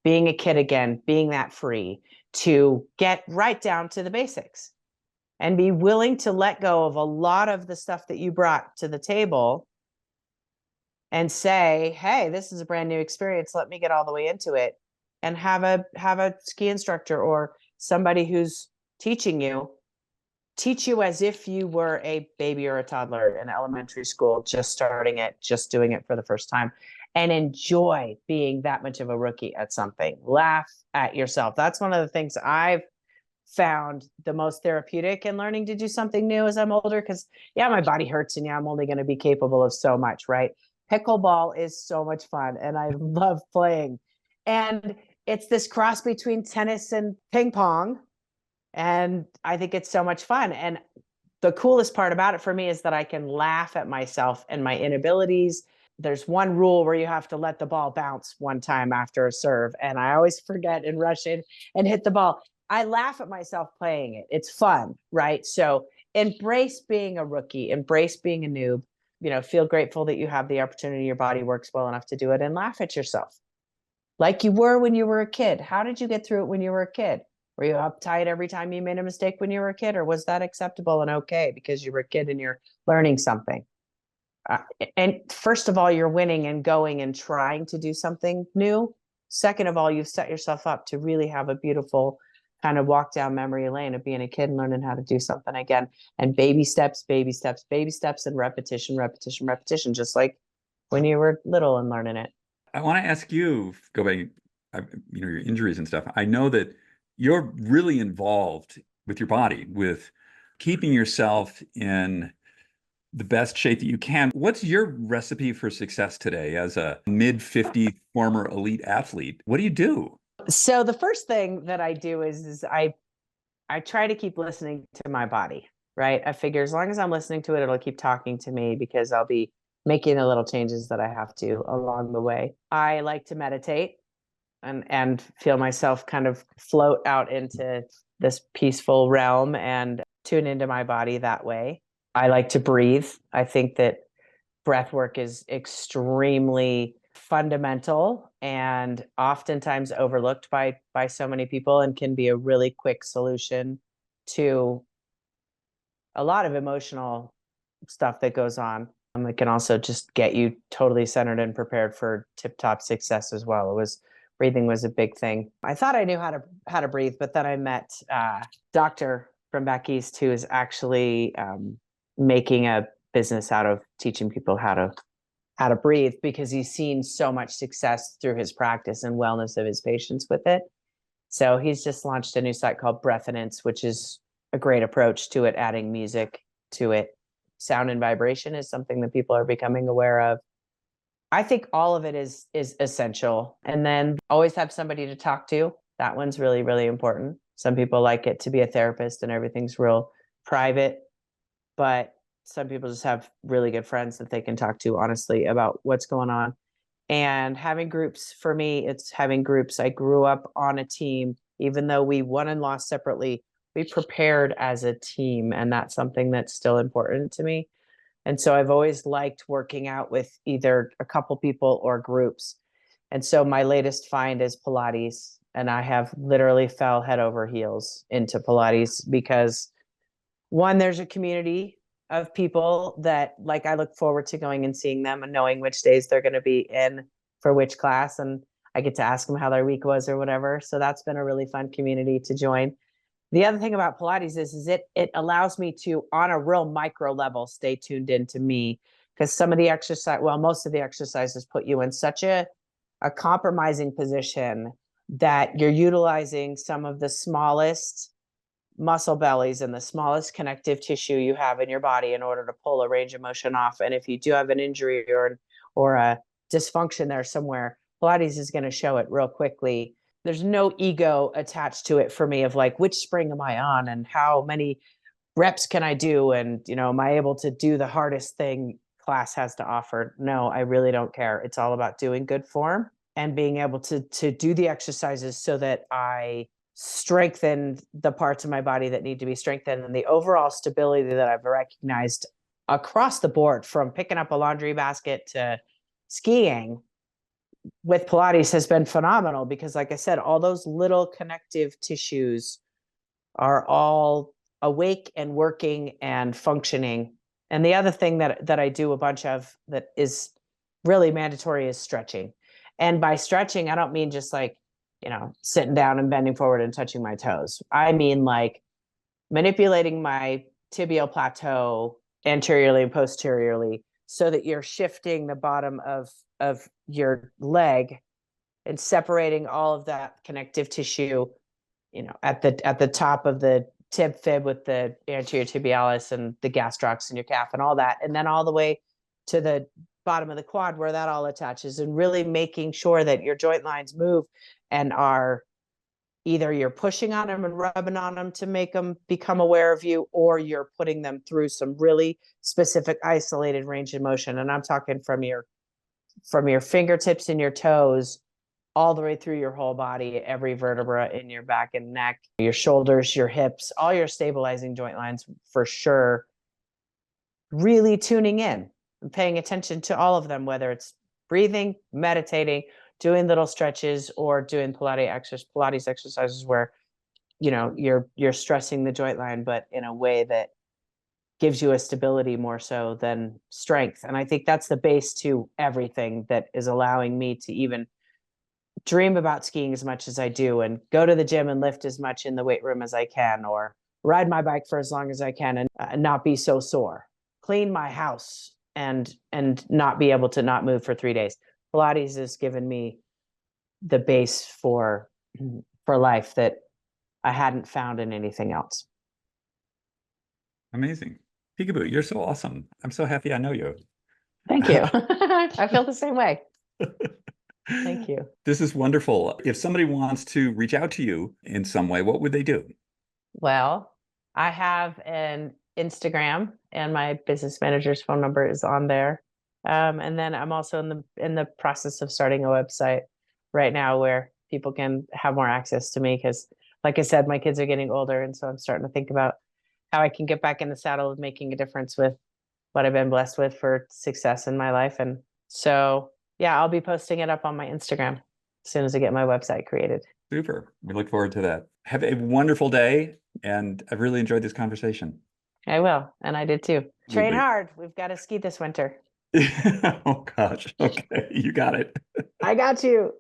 being a kid again, being that free to get right down to the basics and be willing to let go of a lot of the stuff that you brought to the table and say, hey, this is a brand new experience. Let me get all the way into it, and have a ski instructor or somebody who's teaching you teach you as if you were a baby or a toddler in elementary school, just starting it, just doing it for the first time, and enjoy being that much of a rookie at something. Laugh at yourself. That's one of the things I've found the most therapeutic in learning to do something new as I'm older, because yeah, my body hurts and yeah, I'm only going to be capable of so much, right? Pickleball is so much fun and I love playing. And it's this cross between tennis and ping pong. And I think it's so much fun. And the coolest part about it for me is that I can laugh at myself and my inabilities. There's one rule where you have to let the ball bounce one time after a serve, and I always forget and rush in and hit the ball. I laugh at myself playing it. It's fun, right? So embrace being a rookie, embrace being a noob, feel grateful that you have the opportunity, your body works well enough to do it, and laugh at yourself like you were when you were a kid. How did you get through it when you were a kid? Were you uptight every time you made a mistake when you were a kid, or was that acceptable and okay because you were a kid and you're learning something? And first of all, you're winning and going and trying to do something new. Second of all, you've set yourself up to really have a beautiful kind of walk down memory lane of being a kid and learning how to do something again. And baby steps, baby steps, baby steps, and repetition, repetition, repetition, just like when you were little and learning it. I want to ask you, go back, your injuries and stuff. I know that you're really involved with your body, with keeping yourself in the best shape that you can. What's your recipe for success today as a mid-50 former elite athlete? What do you do? So the first thing that I do is I try to keep listening to my body, right? I figure as long as I'm listening to it, it'll keep talking to me, because I'll be making the little changes that I have to along the way. I like to meditate and feel myself kind of float out into this peaceful realm and tune into my body that way. I like to breathe. I think that breath work is extremely fundamental and oftentimes overlooked by so many people, and can be a really quick solution to a lot of emotional stuff that goes on. It can also just get you totally centered and prepared for tip-top success as well. Breathing was a big thing. I thought I knew how to breathe, but then I met a doctor from back east who is actually making a business out of teaching people how to breathe, because he's seen so much success through his practice and wellness of his patients with it. So he's just launched a new site called Breathinance, which is a great approach to it, adding music to it. Sound and vibration is something that people are becoming aware of. I think all of it is essential. And then always have somebody to talk to. That one's really, really important. Some people like it to be a therapist and everything's real private, but Some people just have really good friends that they can talk to honestly about what's going on. And having groups, for me, it's having groups. I grew up on a team, even though we won and lost separately, we prepared as a team. And that's something that's still important to me. And so I've always liked working out with either a couple people or groups. And so my latest find is Pilates. And I have literally fell head over heels into Pilates because one, there's a community of people that like I look forward to going and seeing them and knowing which days they're going to be in for which class. And I get to ask them how their week was or whatever. So that's been a really fun community to join. The other thing about Pilates is it allows me to, on a real micro level, stay tuned into me, because some of the exercise, well, most of the exercises put you in such a compromising position that you're utilizing some of the smallest muscle bellies and the smallest connective tissue you have in your body in order to pull a range of motion off. And if you do have an injury or a dysfunction there somewhere, Pilates is going to show it real quickly. There's no ego attached to it for me of like, which spring am I on and how many reps can I do? And, am I able to do the hardest thing class has to offer? No, I really don't care. It's all about doing good form and being able to do the exercises so that I strengthen the parts of my body that need to be strengthened, and the overall stability that I've recognized across the board, from picking up a laundry basket to skiing with Pilates, has been phenomenal. Because like I said, all those little connective tissues are all awake and working and functioning. And the other thing that I do a bunch of that is really mandatory is stretching. And by stretching, I don't mean just like, sitting down and bending forward and touching my toes. I mean like manipulating my tibial plateau anteriorly and posteriorly so that you're shifting the bottom of your leg and separating all of that connective tissue, at the top of the tib fib with the anterior tibialis and the gastrocs in your calf and all that, and then all the way to the bottom of the quad where that all attaches, and really making sure that your joint lines move and are either you're pushing on them and rubbing on them to make them become aware of you, or you're putting them through some really specific isolated range of motion. And I'm talking from your fingertips and your toes all the way through your whole body, every vertebra in your back and neck, your shoulders, your hips, all your stabilizing joint lines for sure. Really tuning in and paying attention to all of them, whether it's breathing, meditating, doing little stretches, or doing Pilates exercises where, you're stressing the joint line, but in a way that gives you a stability more so than strength. And I think that's the base to everything that is allowing me to even dream about skiing as much as I do, and go to the gym and lift as much in the weight room as I can, or ride my bike for as long as I can and not be so sore, clean my house and not be able to not move for 3 days. Pilates has given me the base for life that I hadn't found in anything else. Amazing. Picabo, you're so awesome. I'm so happy I know you. Thank you. I feel the same way. Thank you. This is wonderful. If somebody wants to reach out to you in some way, what would they do? Well, I have an Instagram, and my business manager's phone number is on there. And then I'm also in the process of starting a website right now where people can have more access to me, because like I said, my kids are getting older. And so I'm starting to think about how I can get back in the saddle of making a difference with what I've been blessed with for success in my life. And so, yeah, I'll be posting it up on my Instagram as soon as I get my website created. Super. We look forward to that. Have a wonderful day. And I've really enjoyed this conversation. I will. And I did too. Train hard. We've got to ski this winter. Oh, gosh. Okay. You got it. I got you.